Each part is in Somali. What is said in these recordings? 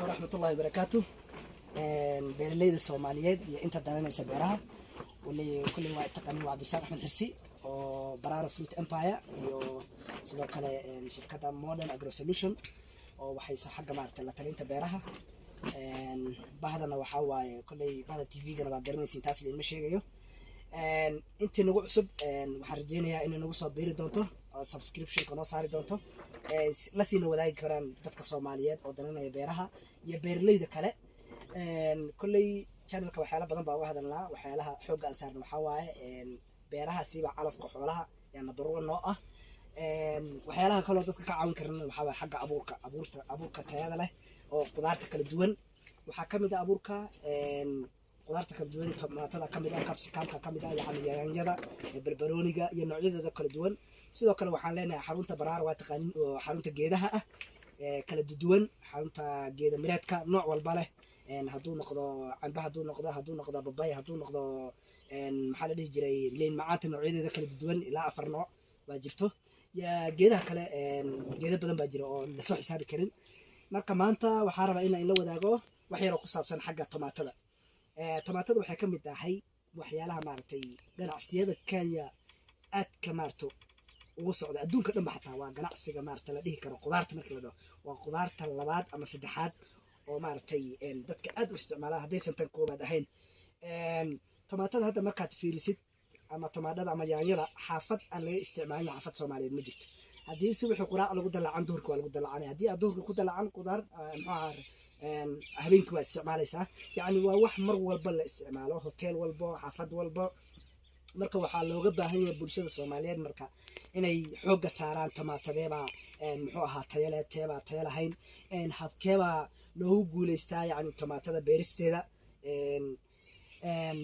ورحمة الله وبركاته. beeralayda Soomaaliyeed iyo inta daranaysa beeraha kulli waa taqaaniin waa Abdulsaaq Axmed Xirsi oo Baraaro Fruit Empire iyo sidoo kale shirkadda Modern Agro Solution oo waxay xagga maartay la talinta beeraha bahdana waxa waaye kulli bahda TV-gana waa garanaysiin taas leeyma sheegayo intii nagu cusub waxaan rajeynayaa inay nagu soo biiri doonto oo subscription ka noo saari doonto la siina wadaagi karaan dadka Soomaaliyeed oo daranaya beeraha iyo beeralayda kale kulli channelka waxyaalo badan baa uga hadalnaa waxyaalaha xoogga aan saarno waxa waaye beeraha siiba calafka xoolaha yaana daruuro noo ah waxyaalaha kale oo dadka ka caawin karna waxa waaye xagga abuurka tayada leh oo qudaarta kala duwan waxa kamid ah abuurka qudaarta kala duwan tomaatada kamid ah capsicumka kamid ah yani yaanyada barbarooniga iyo noocyadooda kala duwan sidoo kale waxaan leenahay xarunta Baraaro waa taqaaniin oo xarunta geedaha ah kala duwan xarunta geeda mireedka nooc walba leh hadduu noqdo canba hadduu noqdo babay hadduu noqdo maxaa la dhihi jiray liin macaanta noocyadeeda kala duwan ilaa 4 nooc waa jirto ya geedaha kale geeda badan baa jira oo la soo xisaabi karin marka maanta waxaan rabaa inaan la wadaago wax yar oo ku saabsan xagga tomaatada waxay ka mid tahay waxyaalaha maartay ganacsiyada Kenya aad ka maarto ugu socda adduunka dhan xataa waa ganacsiga maarta la dhihi karo qudaarta markii la dhaho waa qudaarta labaad ama saddexaad oo maartay dadka aad u isticmaalaan hadaysan tan koobaad ahayn tomaatada hadda markaad fiirisid ama tomaadada ama yaanyada xaafad aan laga isticmaalin xaafad Soomaaliyeed ma jirto haddii si wixii quraac lagu dalacan duhurka waa lagu dalacanay haddii aad duhurka ku dalacan qudaar habeenkii waa isticmaalaysaa yacni waa wax mar walba la isticmaalo hotel walba xaafad walba marka waxaa looga baahan yahay bulshada Soomaaliyeed marka inay xoogga saaraan tomaatadeeba muxuu ahaa tayo lahayn habkeeba loogu guuleystaa yani tomaatada beeristeeda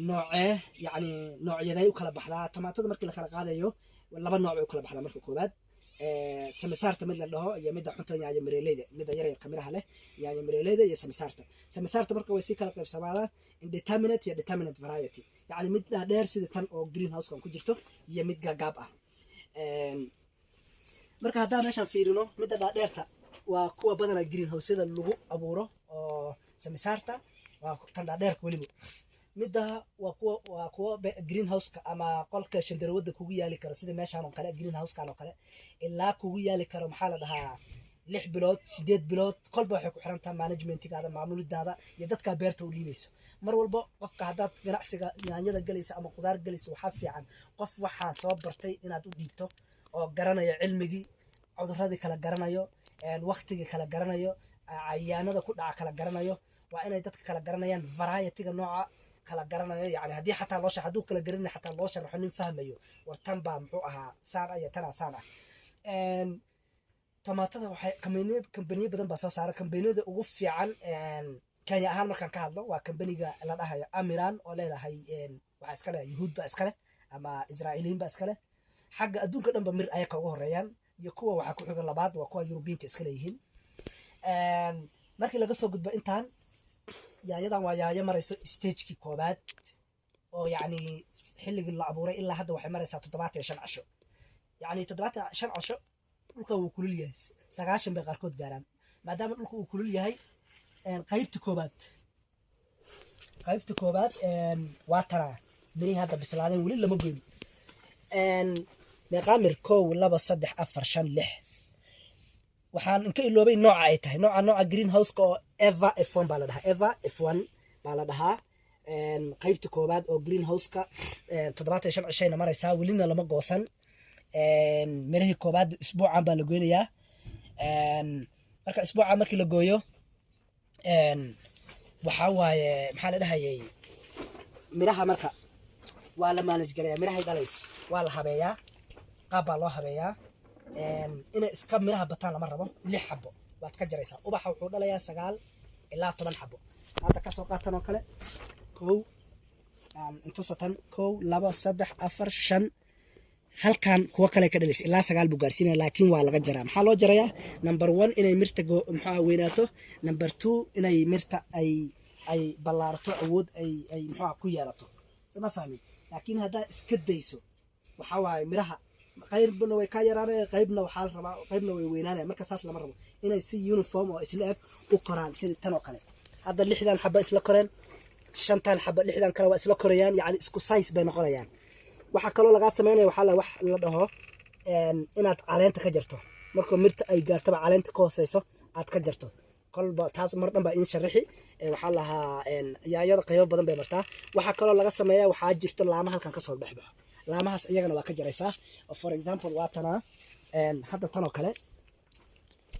noocee yani noocyaday u kala baxdaa tomaatada markii la kala qaadayo laba nooc u kala baxdaa marka koobaad samisaarta mid la dhaho iyo mid xunta yaaya mareeleyda mid yar kamiraha leh yaaya mareeleyda iyo samisaarta marka way si kala qaybsamaadaan indeterminate iyo determinate variety yani mid dheer sida tan oo greenhouse kan ku jirto iyo mid gaab ah marka haddaan meeshan fiirino midda dheerta waa kuwa badan greenhouse-da lagu abuuro oo samisaarta waa tan dheer waliba midda waa kuwa greenhouse-ka ama qolka shandarwada kugu yaali karo sida meeshan oo kale greenhouse-kan oo kale ilaa kugu yaali karo maxaa la dhahaa 6 bilood 8 bilood kolba waxay ku xiran tahay managementigaada maamulidaada iyo dadka beerta u liibayso mar walba qofka hadaad ganacsiga yaanyada galaysa ama qudaar galaysa waxa fiican qof waxa soo bartay inaad u dhiibto oo garanayo cilmigii cudurradii kala garanayo waqtigii kala garanayo cayaanada ku dhaca kala garanayo waa inay dadka kala garanayaan variety-ga nooca kala garanayo yani haddii xataa loo sharaxo hadduu kala garanay xataa loo sharaxo nin fahmayo war tan baa muxuu ahaa saan iyo tan saan ah tomaatada waxay kambaniyo badan baa soo saara kambaniyada ugu fiican Kenya ahaan markaan ka hadlo waa kambaniga la dhahayo Amiran oo leedahay waxa iska leh Yahuud baa iska leh ama Israa'iiliin baa iska leh xagga adduunka dhanba mir ay ka ugu horeeyaan iyo kuwa waxa ku xiga labaad waa kuwa European-ka iska leeyihiin markii laga soo gudbo intaan yaanyadan waa yaanyo marayso stage-kii koobaad oo yani xilligii la abuuray ilaa hadda waxay maraysaa 75 casho yani 75 casho dhulka uu kulul yahay 90 bay qaarkood gaaraan maadaama dhulka uu kulul yahay qaybta koobaad waa tara miri hadda bislaadeen wali lama goyn meeqamir 1 2 3 4 5 6 waxaan inka iloobay nooca ay tahay nooca greenhouse-ka oo Eva F1 baa la dhahaa Eva F1 baa la dhahaa qaybta koobaad oo greenhouse-ka 75 cishayna maraysaa walina lama goosan mirihii koobaad isbuucan baa la goynayaa marka isbuuca markii la gooyo waxa waaye maxaa la dhahayay miraha marka waa la manage gareeyaa miraha dhalayso waa la habeeyaa qaab baa loo habeeyaa inay iska miraha bataan lama rabo 6 xabo waad ka jaraysaa ubaxa wuxuu dhalayaa 9 ilaa 10 xabo hadda ka soo qaatan oo kale inta satan 1 2 3 4 5 halkan kuwa kale ka dhalaysa ilaa 9 buu gaarsiinaya laakiin waa laga jaraa maxaa loo jarayaa number 1 inay mirta maxaa weynaato number 2 inay mirta ay ballaarto awood ay maxaa ku yeelato sama fahmin laakiin hadaa iska dayso waxa waaye miraha qaybna way ka yaraanayaan qaybna waxaa la rabaa qaybna way weynaanayaan marka saas lama rabo inay si uniform oo isla eg u koraan sida tan oo kale hadda 6 xabba isla koreen 5 xabba 6 kale waa isla korayaan yani isku size bay noqonayaan waxa kaloo laga sameeyaa waxa la wax la dhaho inaad caleenta ka jarto markuu mirta ay gaartaba caleenta ka hooseyso aad ka jarto kolba taas mar dhanba in sharaxi waxa lahaa yaayada qaybo badan bay martaa waxa kaloo laga sameeyaa waxa jirto laamaha halkan ka soo dhaxbaxo laamahaas iyagana waa ka jaraysaa for example waa tana hadda tan oo kale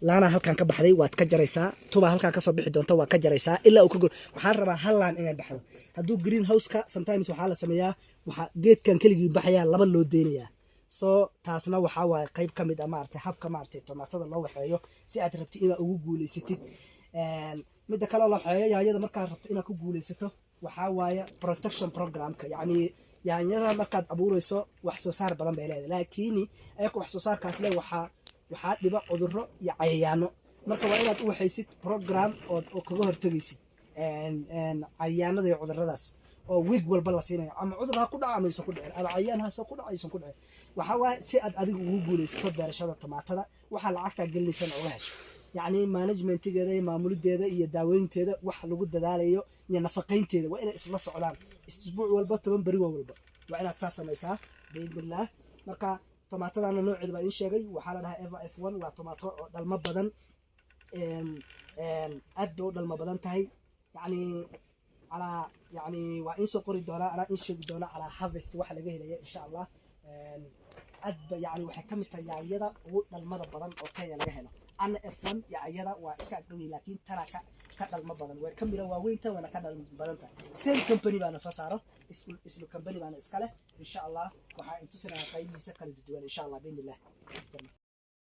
laana halkan ka baxday waad ka jaraysaa tuba halkan ka soo bixi doonto waa ka jaraysaa ilaa uu ka gol waxa rabaa hal laan inay baxdo haduu green house ka sometimes waxa la sameeyaa waxa geedkan kaligii baxaya laba loo deynaya so taasna waxa waay qayb kamid ah maartay habka maartay tomaatada loo waxeeyo si aad rabto inaad ugu guuleysatid midda kale la waxeeyo yaayada markaad rabto inaad ku guuleysato waxa waaya protection programka yani yaanyada markaad abuurayso wax soo saar badan bay leedahay laakiin ayku wax soo saarkaas leh waxa dhiba cudurro iyo cayayaano marka waa inaad u waxaysid program oo kaga hortagaysid cayayaanada iyo cudurradaas oo week walba la siinayo ama cudur ha ku dhaco ama ku dhicin ama cayayaan ha soo ku dhacayso ku dhicin waxa waay si aad adigu ugu guuleysato beerashada tomaatada waxa lacagta gelinaysan oo hesho يعني مانجمنتيgeeda iyo maamulideeda iyo daaweynteeda wax lagu dadaalayo iyo nafaqeynteeda waa inay isla socdaan isbuuc walba 10 bari walba waa inaad saas samaysaa biidillah marka tomaatadana nooceeda baa in sheegay waxa la dhahaa Eva F1 waa tomaato oo dhalmo badan aad oo dhalmo badan tahay يعني waa in soo qori doona ana in sheegi doona ala harvest waxa laga helayo insha Allah aad يعني waxay kamid tahay yaayada ugu dhalmada badan oo kaya laga helo أنا F1 يعيدا وإسكا قوي لكن ترى كدل ما بدن وكمل واوينتا وأنا كدل بدنتا سيم كمباني بأنا صاروا اسمه كمباني بأنا إسكاله إن شاء الله وح انتسنا قايم يسكر الدول إن شاء الله بإذن الله